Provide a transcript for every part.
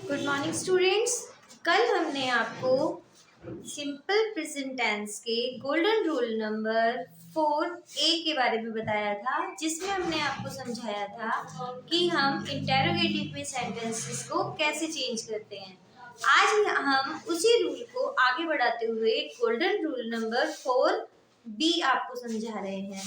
Good morning students. कल हमने आपको सिंपल प्रेजेंट टेंस के गोल्डन रूल नंबर 4A के बारे में बताया था, जिसमें हमने आपको समझाया था कि हम इंटेरोगेटिव में सेंटेंसेस को कैसे चेंज करते हैं। आज हम उसी रूल को आगे बढ़ाते हुए गोल्डन रूल नंबर 4B आपको समझा रहे हैं।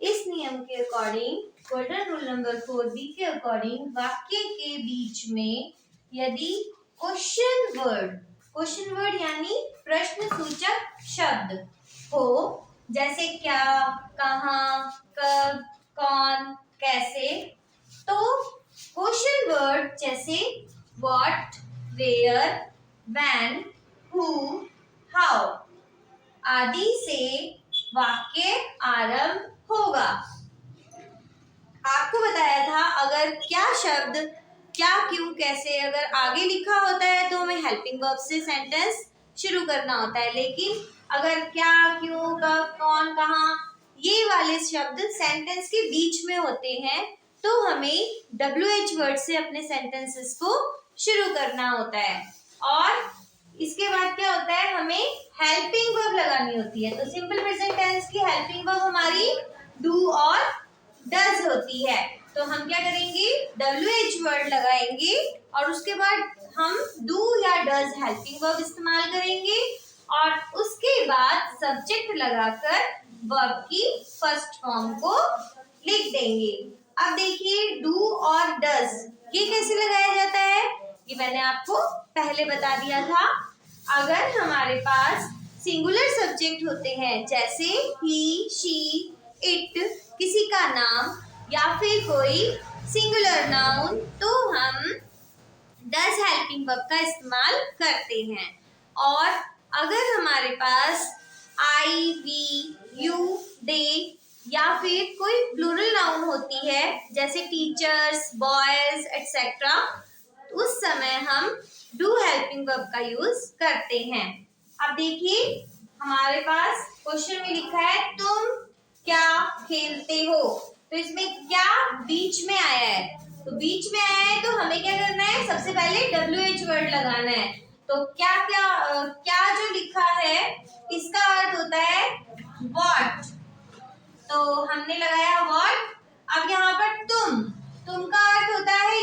इस नियम के according, golden rule number 4B के अकॉर्डिंग, वाक्य के बीच में यदि क्वेश्चन वर्ड यानी प्रश्न सूचक शब्द हो, जैसे क्या, कहाँ, कब, कौन, कैसे, तो क्वेश्चन वर्ड जैसे what, where, when, who, how आदि से वाक्य आरंभ होगा। आपको बताया था अगर क्या शब्द क्या, क्यों, कैसे अगर आगे लिखा होता है तो हमें हेल्पिंग वर्ब से सेंटेंस शुरू करना होता है, लेकिन अगर क्या, क्यों, कब, कौन, कहाँ ये वाले शब्द सेंटेंस के बीच में होते हैं तो हमें WH वर्ड से अपने सेंटेंसेस को शुरू करना होता है। और इसके बाद क्या होता है, हमें हेल्पिंग वर्ब लगानी होती है। तो सिंपल प्रेजेंट टेंस की हेल्पिंग वर्ब हमारी डू और डज होती है। तो हम क्या करेंगे, WH वर्ड लगाएंगे और उसके बाद हम डू या डज हेल्पिंग वर्ब इस्तेमाल करेंगे और उसके बाद सब्जेक्ट लगाकर वर्ब की फर्स्ट फॉर्म को लिख देंगे। अब देखिए डू और डज ये कैसे लगाया जाता है, ये मैंने आपको पहले बता दिया था। अगर हमारे पास सिंगुलर सब्जेक्ट होते हैं जैसे ही, शी, इट, किसी का नाम या फिर कोई सिंगुलर नाउन, तो हम डज हेल्पिंग वर्ब का इस्तेमाल करते हैं। और अगर हमारे पास आई, वी, यू, दे या फिर कोई प्लूरल नाउन होती है जैसे टीचर्स, बॉयज एक्सेट्रा, उस समय हम डू हेल्पिंग वर्ब का यूज करते हैं। अब देखिए हमारे पास क्वेश्चन में लिखा है तुम क्या खेलते हो, तो इसमें क्या बीच में आया है, तो बीच में आया है तो हमें क्या करना है, सबसे पहले WH वर्ड लगाना है। तो क्या क्या क्या जो लिखा है इसका अर्थ होता है व्हाट, तो हमने लगाया व्हाट। अब यहाँ पर तुम का अर्थ होता है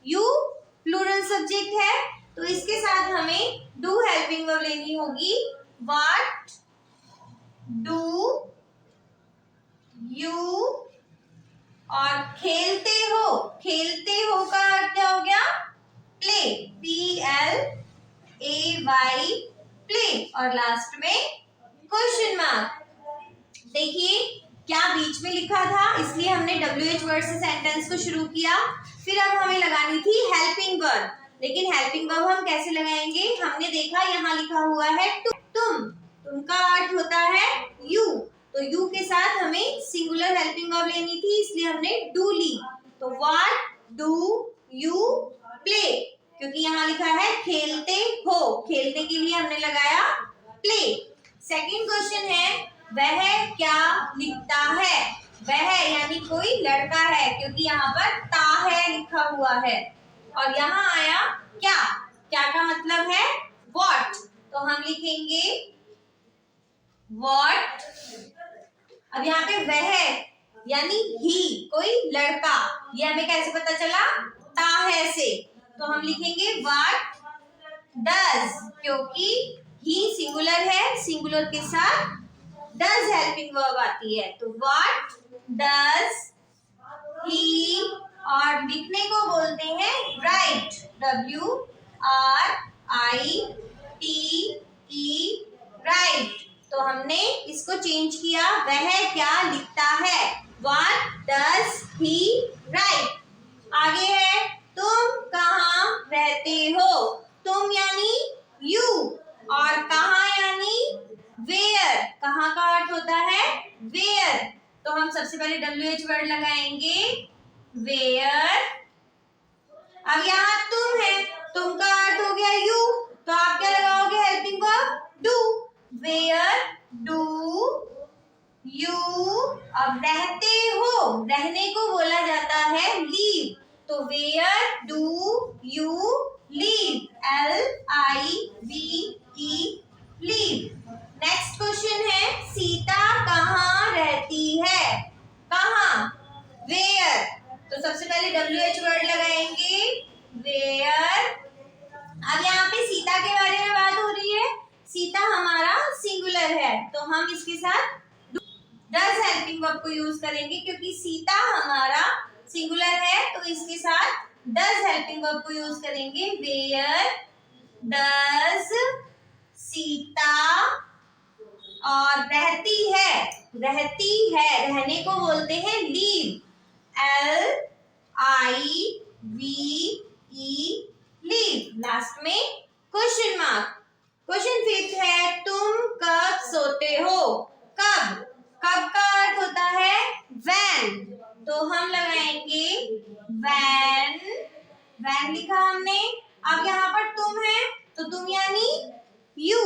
यू प्लूरल सब्जेक्ट है, तो इसके साथ हमें डू हेल्पिंग वर्ब लेनी होगी। व्हाट डू यू, और खेलते हो का अर्थ क्या हो गया, प्ले, PLAY, प्ले, और लास्ट में क्वेश्चन मार्क। देखिए क्या बीच में लिखा था इसलिए हमने WH वर्ड से सेंटेंस को शुरू किया। फिर अब हमें लगानी थी हेल्पिंग वर्ब, लेकिन हेल्पिंग वर्ब हम कैसे लगाएंगे, हमने देखा यहाँ लिखा हुआ है तुम का अर्थ होता है यू, तो यू के साथ हमें सिंगुलर हेल्पिंग वर्ब लेनी थी इसलिए हमने डू ली। तो व्हाट डू यू प्ले, क्योंकि यहाँ लिखा है खेलते हो, खेलने के लिए हमने लगाया प्ले। सेकंड क्वेश्चन है वह क्या लिखता है, वह यानी कोई लड़का है क्योंकि यहाँ पर ता है लिखा हुआ है, और यहाँ आया क्या, क्या का मतलब है व्हाट, तो हम लिखेंगे व्हाट। अब यहाँ पे वह यानी ही, कोई लड़का, ये हमें कैसे पता चला, ता है से, तो हम लिखेंगे व्हाट डज, क्योंकि ही सिंगुलर है, सिंगुलर के साथ डज हेल्पिंग वर्ब आती है, तो व्हाट डज ही, और लिखने को बोलते हैं राइट, WRITE, राइट। तो हमने इसको चेंज किया, वह क्या लिखता है, व्हाट डज ही राइट। आगे है तुम कहाँ रहते हो, तुम यानी यू और कहाँ यानी वेयर, कहाँ का अर्थ होता है वेयर, तो हम सबसे पहले WH वर्ड लगाएंगे वेयर। अब यहाँ तुम है, तुम का अर्थ हो गया यू, तो आप क्या लगाओगे helping verb do, where do you. अब रहते हो, रहने को बोला जाता है लीव, तो where do you live, LIVE, live. Next question है सीता कहाँ रहती है? कहाँ? वेयर। तो सबसे पहले WH वर्ड लगाएंगे, वेयर। अब यहाँ पे सीता के बारे में बात हो रही है। सीता हमारा सिंगुलर है तो हम इसके साथ डज हेल्पिंग वर्ब को यूज करेंगे, क्योंकि सीता हमारा सिंगुलर है तो इसके साथ डज हेल्पिंग वर्ब को यूज करेंगे। वेयर डज सीता, और रहती है, रहती है, रहने को बोलते हैं लीव, LIVE, लीव। लास्ट में क्वेश्चन मार्क। क्वेश्चन 5 है तुम कब सोते हो? कब? कब का अर्थ होता है when, तो हम लगाएंगे when। when लिखा हमने। अब यहाँ पर तुम है तो तुम यानी you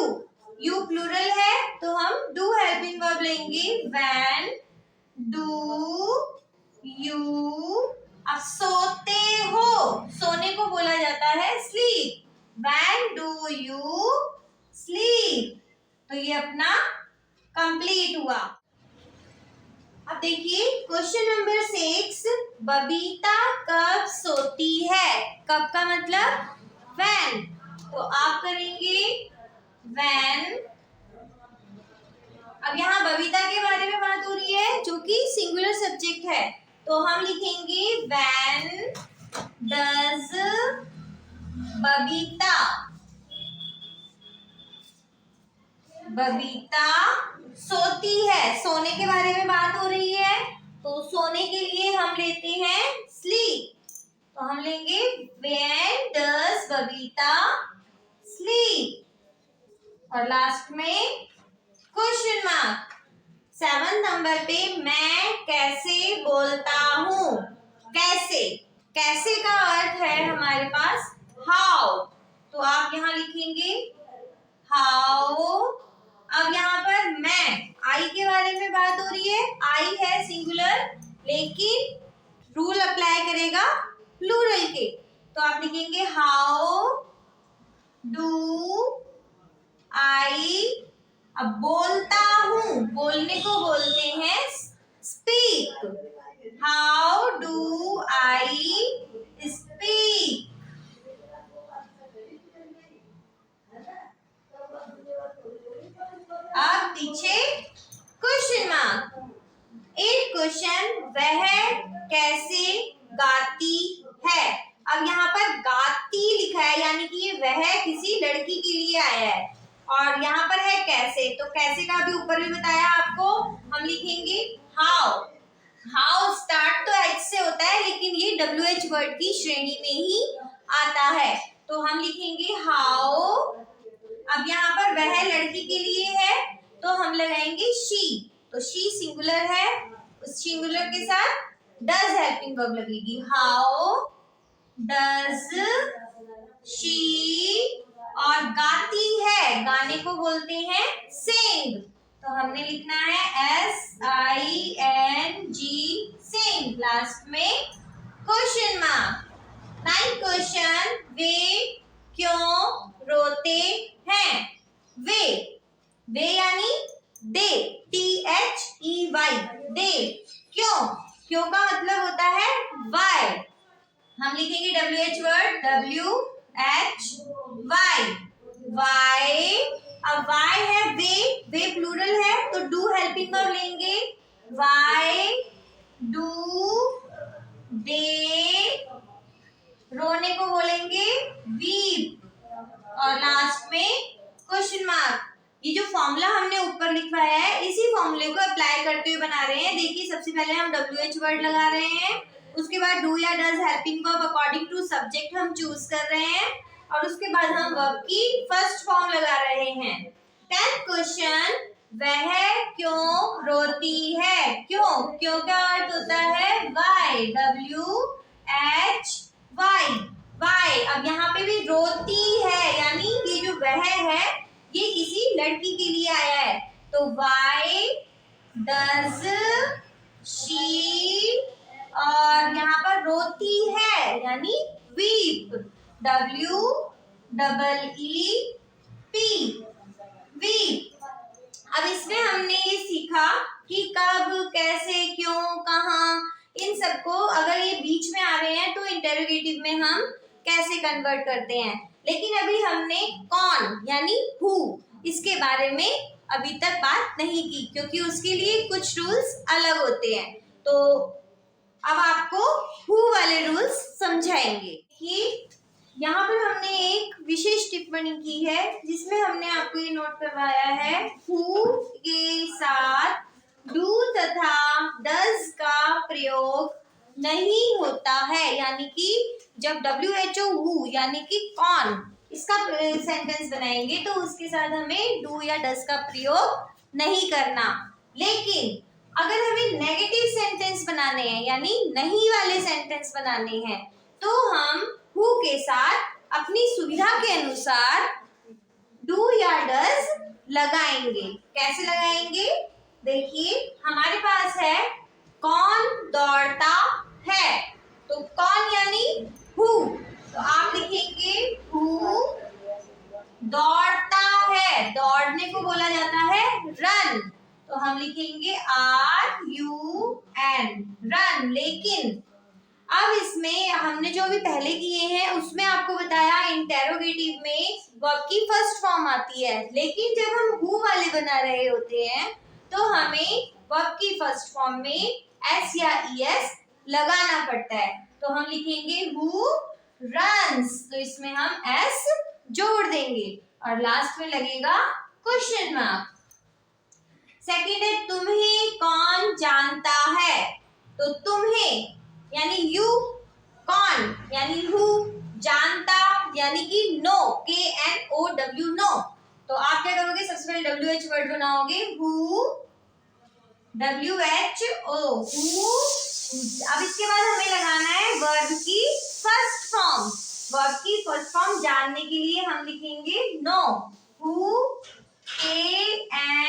प्लूरल है तो हम do हेल्पिंग वर्ब लेंगे, when do you। अब सोते हो, सोने को बोला जाता है sleep, when do you sleep। तो ये अपना कंप्लीट हुआ। अब देखिए क्वेश्चन नंबर 6, बबीता कब सोती है? कब का मतलब when, तो आप करेंगे when। अब यहाँ बबीता के बारे में बात हो रही है जो कि सिंगुलर सब्जेक्ट है, तो हम लिखेंगे when does बबीता, बबीता सोती है। सोने के बारे में बात हो रही है तो सोने के लिए हम लेते हैं sleep, तो हम लेंगे when does बबीता sleep। और लास्ट में क्वेश्चन मार्क। 7 नंबर पे मैं कैसे बोलता हूँ? कैसे, कैसे का अर्थ है हमारे पास हाउ, तो आप यहाँ लिखेंगे हाउ। अब यहाँ पर मैं, आई के बारे में बात हो रही है, आई है सिंगुलर लेकिन रूल अप्लाई करेगा प्लूरल के, तो आप लिखेंगे हाउ डू आई। अब बोलता हूँ, बोलने को बोलते हैं speak, how do I speak. अब पीछे क्वेश्चन मार्क। 8 क्वेश्चन, वह कैसे गाती है? अब यहाँ पर गाती लिखा है यानी कि ये वह किसी लड़की के लिए आया है, और यहाँ पर है कैसे, तो कैसे का भी ऊपर भी बताया आपको, हम लिखेंगे हाउ। हाउ स्टार्ट तो एच से होता है लेकिन ये WH वर्ड की श्रेणी में ही आता है, तो हम लिखेंगे हाउ। अब यहाँ पर वह लड़की के लिए है तो हम लगाएंगे शी, तो शी सिंगुलर है, उस सिंगुलर के साथ डज हेल्पिंग वर्ब लगेगी, हाउ डज शी। और गाती है, गाने को बोलते हैं सिंग, तो हमने लिखना है SING, सिंग। लास्ट में क्वेश्चन मार्क। 9 क्वेश्चन, वे क्यों रोते हैं? वे यानी दे, THEY, दे। क्यों, क्यों का मतलब होता है वाई, हम लिखेंगे WH वर्ड WHY, वाई। अब वाई है वे प्लूरल है तो डू हेल्पिंग वर्ब लेंगे, वाई डू दे। रोने को बोलेंगे वीप, और लास्ट में क्वेश्चन मार्क। ये जो फॉर्मूला हमने ऊपर लिखवाया है इसी फॉर्मूले को अप्लाई करते हुए बना रहे हैं। देखिए सबसे पहले हम WH वर्ड लगा रहे हैं, उसके बाद डू या does helping verb according to subject हम चूज कर रहे हैं, और उसके बाद हम वर्ब की फर्स्ट फॉर्म लगा रहे हैं। 10th क्वेश्चन, वह क्यों रोती है? क्यों, क्यों का अर्थ होता है वाई, WHY, वाई। अब यहाँ पे भी रोती है यानी ये जो वह है ये किसी लड़की के लिए आया है, तो वाई डज शी, और यहाँ पर रोती है यानी वीप, WEEP, वीप। अब इसमें हमने ये सीखा कि कब, कैसे, क्यों, कहाँ, इन सबको अगर ये बीच में आ रहे हैं तो इंटेरोगेटिव में हम कैसे कन्वर्ट करते हैं। लेकिन अभी हमने कौन यानी हु, इसके बारे में अभी तक बात नहीं की, क्योंकि उसके लिए कुछ रूल्स अलग होते हैं। तो अब आपको हु वाले रूल्स समझाएंगे कि यहाँ पर हमने एक विशेष टिप्पणी की है जिसमें हमने आपको ये नोट करवाया है, हु के साथ डू तथा डज का प्रयोग नहीं होता है। यानी कि जब WHO हु यानी कि कौन इसका सेंटेंस बनाएंगे तो उसके साथ हमें डू या डज का प्रयोग नहीं करना। लेकिन अगर हमें नेगेटिव सेंटेंस बनाने हैं यानी नहीं वाले सेंटेंस बनाने हैं तो हम हु के साथ अपनी सुविधा के अनुसार डू या डज लगाएंगे। कैसे लगाएंगे? देखिए हमारे पास है कौन दौड़ता है, तो कौन यानी हु, तो आप लिखेंगे हु दौड़ता है, दौड़ने को बोला जाता है रन, तो हम लिखेंगे RUN, रन। लेकिन अब इसमें हमने जो भी पहले किए हैं उसमें आपको बताया इंटेरोगेटिव में वर्ब की फर्स्ट फॉर्म आती है, लेकिन जब हम हु वाले बना रहे होते हैं तो हमें वर्ब की फर्स्ट फॉर्म में S या ES लगाना पड़ता है। तो हम लिखेंगे हु रन्स, तो इसमें हम S जोड़ देंगे और लास्ट में लगेगा क्वेश्चन मार्क। सेकंड है तुम्हें कौन जानता है, तो तुम्हें यानी यू, कौन यानी हु, जानता यानी कि नो, KNOW नो। तो आप क्या करोगे, सबसे पहले WH वर्ड बनाओगे, हु WHO हु। अब इसके बाद हमें लगाना है वर्ब की फर्स्ट फॉर्म। वर्ब की फर्स्ट फॉर्म जानने के लिए हम लिखेंगे नो, हु KNOWS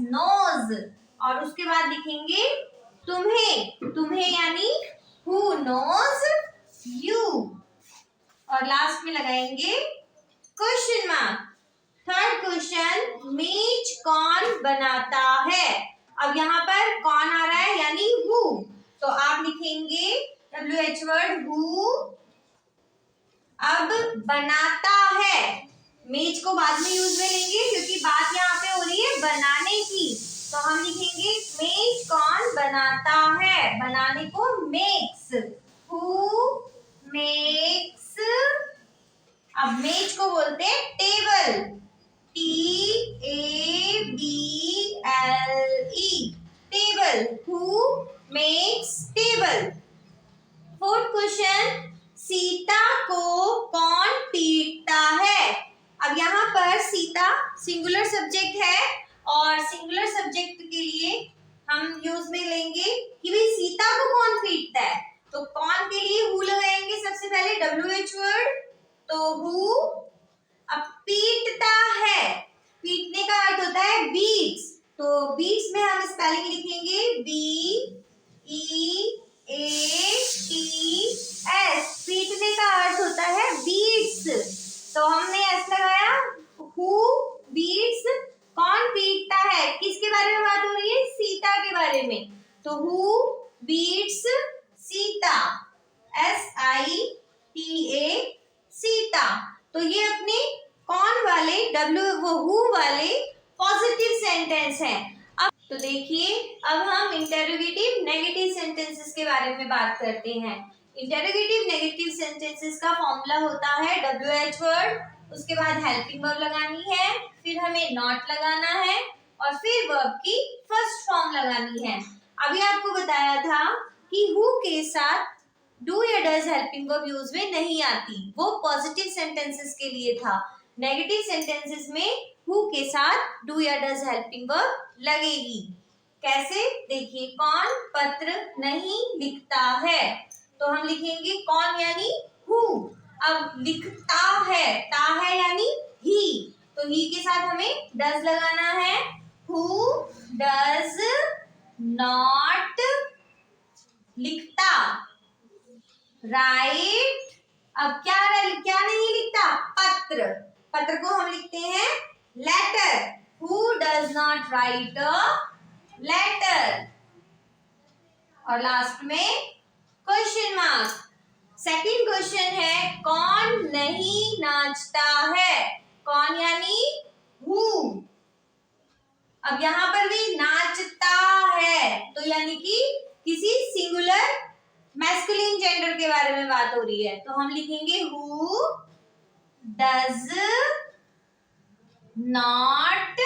नोज, और उसके बाद लिखेंगे तुम्हें, तुम्हें यानी हु नोज यू, और लास्ट में लगाएंगे क्वेश्चन मार्क। थर्ड क्वेश्चन, मेज कौन बनाता है। अब यहाँ पर कौन आ रहा है यानी हु, तो आप लिखेंगे WH वर्ड हु। अब बनाता है, मेज को बाद में यूज में लेंगे क्योंकि बात यहाँ पे हो रही है बनाने की, तो हम लिखेंगे मेज कौन बनाता है, बनाने को मेक्स, हु मेक्स। अब मेज को बोलते हैं table, TABLE, table, who makes table. Fourth question, Sita को कौन पीटता है। अब यहाँ पर सीता सिंगुलर सब्जेक्ट है और सिंगुलर सब्जेक्ट के लिए हम यूज में लेंगे कि भाई सीता को कौन पीटता है, तो कौन के लिए हु लगाएंगे सबसे पहले WH वर्ड, तो हु। अब पीटता है, पीटने का अर्थ होता है बीट्स, तो बीट्स में हम स्पेलिंग लिखेंगे BEATS, पीटने का अर्थ होता है बीट्स, तो हमने एस लगाया, हु बीट्स, कौन पीटता है, किसके बारे में बात हो रही है, सीता के बारे में, तो who beats Sita, SITA Sita. तो ये अपने कौन वाले हु वाले पॉजिटिव सेंटेंस हैं। अब तो देखिए अब हम इंटेरोगेटिव नेगेटिव सेंटेंसेस के बारे में बात करते हैं। इंटेरोगेटिव नेगेटिव सेंटेंसेस का फॉर्मूला होता है WH वर्ड, उसके बाद हेल्पिंग वर्ब लगानी है, फिर हमें नॉट लगाना है और फिर वर्ब की फर्स्ट फॉर्म लगानी है। अभी आपको बताया था कि हु के साथ डू या डज हेल्पिंग वर्ब यूज में नहीं आती, वो पॉजिटिव सेंटेंसेस के लिए था। नेगेटिव सेंटेंसेस में हु के साथ डू या डज हेल्पिंग वर्ब लगेगी। कैसे, देखिए कौन पत्र नहीं लिखता है, तो हम लिखेंगे कौन यानी हु। अब लिखता है, ता है यानी ही, तो ही के साथ हमें डज लगाना है, हु डज नॉट लिखता, राइट। अब क्या नहीं लिखता? पत्र। पत्र को हम लिखते हैं letter. Who does not write a letter. और लास्ट में क्वेश्चन मार्क। सेकंड क्वेश्चन है कौन नहीं नाचता है? कौन यानी हु। अब यहाँ पर भी नाचता है तो यानी कि किसी सिंगुलर मैस्कुलिन जेंडर के बारे में बात हो रही है, तो हम लिखेंगे हु डज नॉट,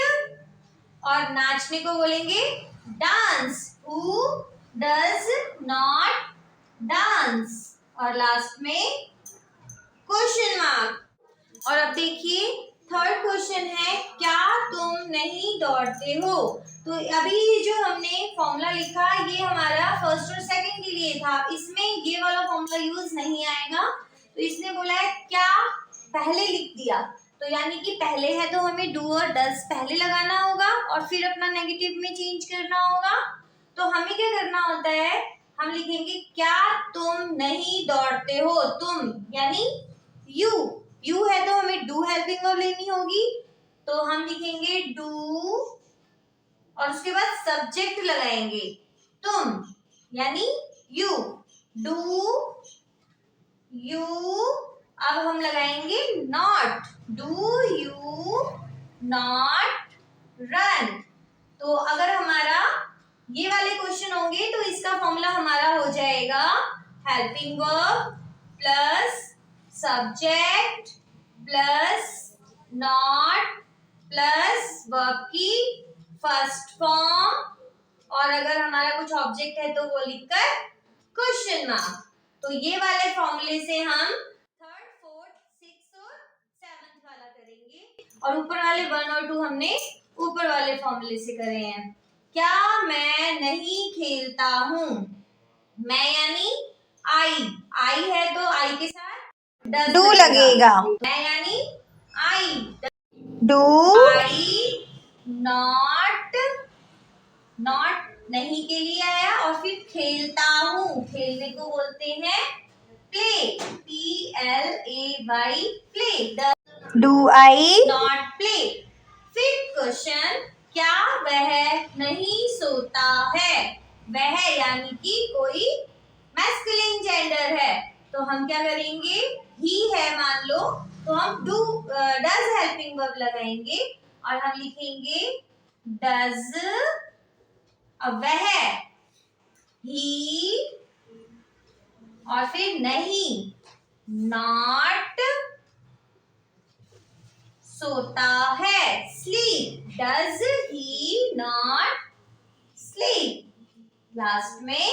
और नाचने को बोलेंगे dance. Who does not dance. और लास्ट में क्वेश्चन मार्क। और अब देखिए थर्ड क्वेश्चन है क्या तुम नहीं दौड़ते हो? तो अभी जो हमने फॉर्मूला लिखा ये हमारा फर्स्ट और सेकंड के लिए था, इसमें ये वाला फॉर्मूला यूज नहीं आएगा। तो इसने बोला है क्या पहले लिख दिया, तो यानी कि पहले है तो हमें डू और डज पहले लगाना होगा और फिर अपना नेगेटिव में चेंज करना होगा। तो हमें क्या करना होता है, हम लिखेंगे क्या तुम नहीं दौड़ते हो? तुम यानी यू है तो हमें डू हेल्पिंग वर्ब लेनी होगी, तो हम लिखेंगे डू और उसके बाद सब्जेक्ट लगाएंगे तुम यानी यू। Do you. अब हम लगाएंगे not. Do you not run. तो अगर हमारा ये वाले क्वेश्चन होंगे तो इसका फॉर्मूला हमारा हो जाएगा helping verb plus subject plus not plus verb की फर्स्ट फॉर्म, और अगर हमारा कुछ ऑब्जेक्ट है तो वो लिखकर क्वेश्चन मार्क। तो ये वाले फॉर्मूले से हम थर्ड, फोर्थ, सिक्स और सेवंथ वाला करेंगे, और ऊपर वाले 1 और 2 हमने ऊपर वाले फॉर्मूले से करे हैं। क्या मैं नहीं खेलता हूँ? मैं यानी आई है तो आई के साथ डू लगेगा। मैं यानी आई, डू। आई नॉट नहीं के लिए आया, और फिर खेलता हूँ, खेलने को बोलते हैं play. PLAY play. Do I not play. Fifth question क्या वह नहीं सोता है? वह यानी कि कोई मैस्कुलिन जेंडर है, तो हम क्या करेंगे, ही है मान लो तो हम डज हेल्पिंग वर्ब लगाएंगे और हम लिखेंगे डज। अब वह ही और फिर नहीं नॉट सोता है sleep. Does he not sleep. Last में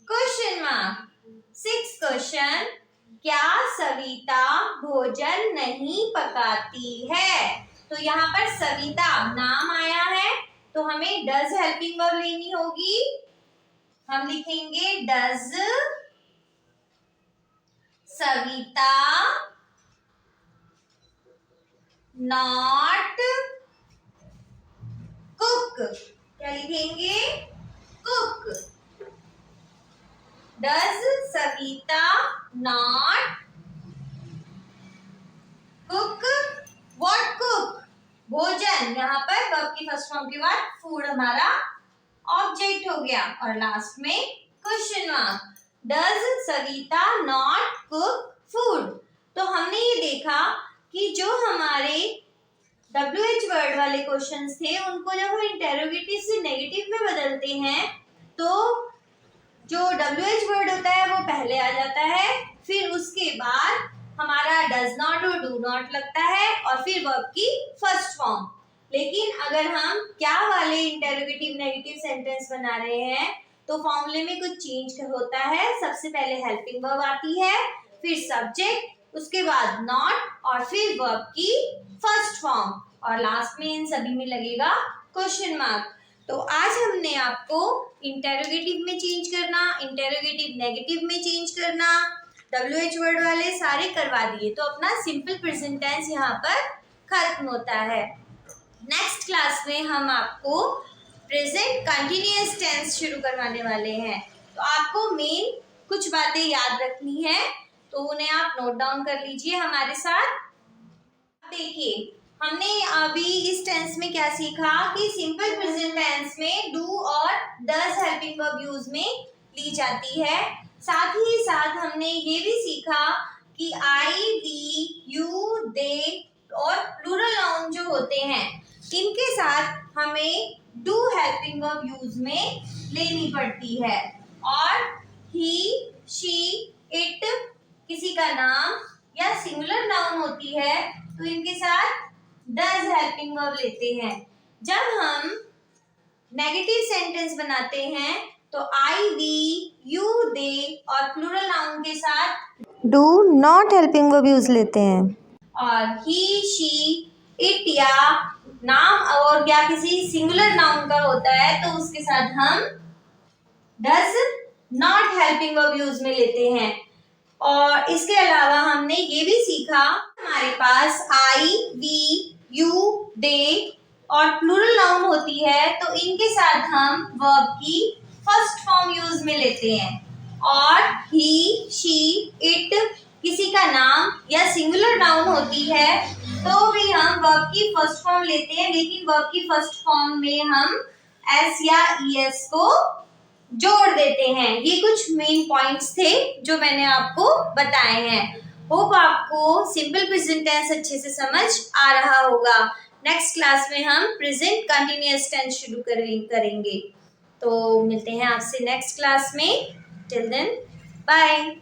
क्वेश्चन मार्क। सिक्स्थ क्वेश्चन क्या सविता भोजन नहीं पकाती है? तो यहाँ पर सविता नाम आया है तो हमें डज हेल्पिंग वर्ब लेनी होगी। हम लिखेंगे डज सविता नॉट कुक। क्या लिखेंगे, cook. Does Savita not cook what? Cook भोजन। यहाँ पर वर्ब की फर्स्ट फॉर्म के बाद फूड हमारा ऑब्जेक्ट हो गया, और लास्ट में question mark. Does Savita not cook food? तो हमने ये देखा कि जो हमारे WH वर्ड वाले क्वेश्चंस थे उनको जब हम इंटेरोगेटिव से नेगेटिव में बदलते हैं तो जो WH वर्ड होता है वो पहले आ जाता है, फिर उसके बाद हमारा डज नॉट और डू नॉट लगता है और फिर वर्ब की फर्स्ट फॉर्म। लेकिन अगर हम क्या वाले इंटेरोगेटिव नेगेटिव सेंटेंस बना रहे हैं तो फॉर्मूले में कुछ चेंज होता है। सबसे पहले हेल्पिंग वर्ब आती है, फिर सब्जेक्ट, उसके बाद नॉट और फिर वर्ब की फर्स्ट फॉर्म, और लास्ट में इन सभी में लगेगा क्वेश्चन मार्क। तो आज हमने आपको इंटेरोगेटिव में चेंज करना, इंटेरोगेटिव नेगेटिव में चेंज करना, WH वर्ड वाले सारे करवा दिए, तो अपना सिंपल प्रेजेंट टेंस यहाँ पर खत्म होता है। नेक्स्ट क्लास में हम आपको प्रेजेंट कंटिन्यूअस टेंस शुरू करवाने वाले हैं। तो आपको मेन कुछ बातें याद रखनी है तो उन्हें आप नोट डाउन कर लीजिए हमारे साथ। देखिए हमने अभी इस टेंस में क्या सीखा कि सिंपल प्रेजेंट टेंस में डू और डज हेल्पिंग वर्ब यूज में ली जाती है। साथ ही साथ हमने ये भी सीखा कि आई, वी, यू, दे और प्लूरल नाउन जो होते हैं इनके साथ हमें डू हेल्पिंग वर्ब यूज में लेनी पड़ती है। और ही, शी, इट किसी का नाम या सिंगुलर नाउन होती है तो इनके साथ डज हेल्पिंग वर्ब लेते हैं। जब हम नेगेटिव सेंटेंस बनाते हैं तो आई, वी, यू, दे और प्लूरल नाउन के साथ do not helping verb use लेते हैं। और ही, शी, इट या नाम और या किसी सिंगुलर नाउन का होता है तो उसके साथ हम does not helping verb use में लेते हैं। और इसके अलावा हमने ये भी सीखा हमारे पास आई, वी, यू, दे और प्लूरल नाउन होती है तो इनके साथ हम वर्ब की फर्स्ट फॉर्म यूज में लेते हैं। और ही, शी, इट किसी का नाम या सिंगुलर नाउन होती है तो भी हम वर्ब की फर्स्ट फॉर्म लेते हैं, लेकिन वर्ब की फर्स्ट फॉर्म में हम एस या ईएस को जोड़ देते हैं। ये कुछ मेन पॉइंट्स थे जो मैंने आपको बताए हैं। होप आपको सिंपल प्रेजेंट टेंस अच्छे से समझ आ रहा होगा। नेक्स्ट क्लास में हम प्रेजेंट कंटिन्यूअस टेंस शुरू करेंगे। तो मिलते हैं आपसे नेक्स्ट क्लास में। Till then bye.